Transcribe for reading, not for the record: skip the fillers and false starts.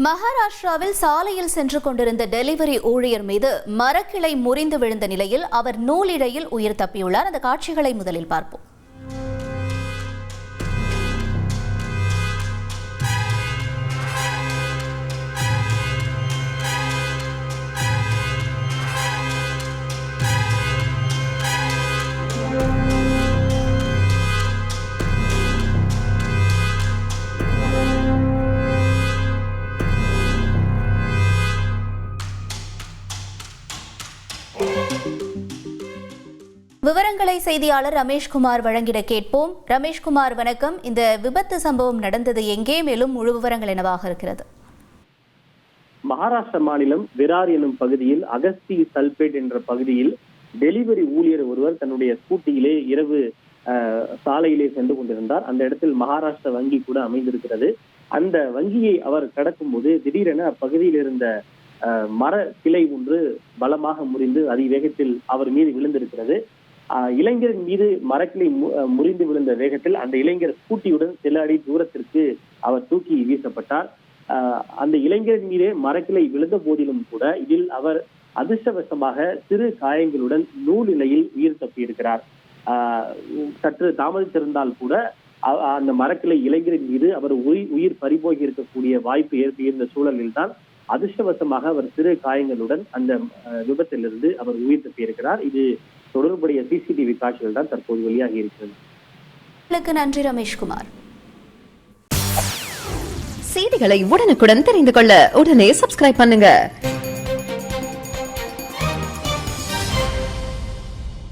மகாராஷ்டிராவில் சாலையில் சென்று கொண்டிருந்த டெலிவரி ஊழியர் மீது மரக்கிளை முறிந்து விழுந்த நிலையில் அவர் நூலிழையில் உயிர் தப்பியுள்ளார். அந்த காட்சிகளை முதலில் பார்ப்போம். விவரங்களை செய்தியாளர் ரமேஷ்குமார் வழங்கிட கேட்போம். ரமேஷ்குமார், வணக்கம். இந்த விபத்து சம்பவம் நடந்தது எங்கே, மேலும் முழு விவரங்கள் என்னவாக இருக்கிறது? மகாராஷ்டிர மாநிலம் விரார் எனும் பகுதியில் அகஸ்தி சல்பேட் என்ற பகுதியில் டெலிவரி ஊழியர் ஒருவர் தன்னுடைய ஸ்கூட்டியிலே இரவு சாலையிலே சென்று கொண்டிருந்தார். அந்த இடத்தில் மகாராஷ்டிர வங்கி கூட அமைந்திருக்கிறது. அந்த வங்கியை அவர் கடக்கும் போது திடீரென அப்பகுதியில் இருந்த மர கிளை ஒன்று பலமாக முறிந்து அதிவேகத்தில் அவர் மீது விழுந்திருக்கிறது. இளைஞரின் மீது மரக்கிளை முறிந்து விழுந்த வேகத்தில் அந்த இளைஞர் ஸ்கூட்டியுடன் சில அடி தூரத்திற்கு அவர் தூக்கி வீசப்பட்டார். அந்த இளைஞரின் மீதே மரக்கிளை விழுந்த போதிலும் கூட இதில் அவர் அதிர்ஷ்டவசமாக சிறு காயங்களுடன் நூலிழையில் உயிர் தப்பியிருக்கிறார். சற்று தாமதித்திருந்தால் கூட அந்த மரக்கிளை இளைஞரின் மீது அவர் உயிர் பறிபோகி இருக்கக்கூடிய வாய்ப்பு ஏற்பட்டிருந்த சூழலில் தான் அதிர்ஷ்டவசமாக அவர் சிறு காயங்களுடன் அந்த விபத்திலிருந்து அவர் உயிர் தப்பியிருக்கிறார். இது தொடர்புடைய சிசிடிவி காட்சிகள் தான் தற்போது வெளியாகி இருக்கிறது. நன்றி ரமேஷ்குமார். செய்திகளை உடனுக்குடன் தெரிந்து கொள்ள உடனே சப்ஸ்கிரைப் பண்ணுங்க.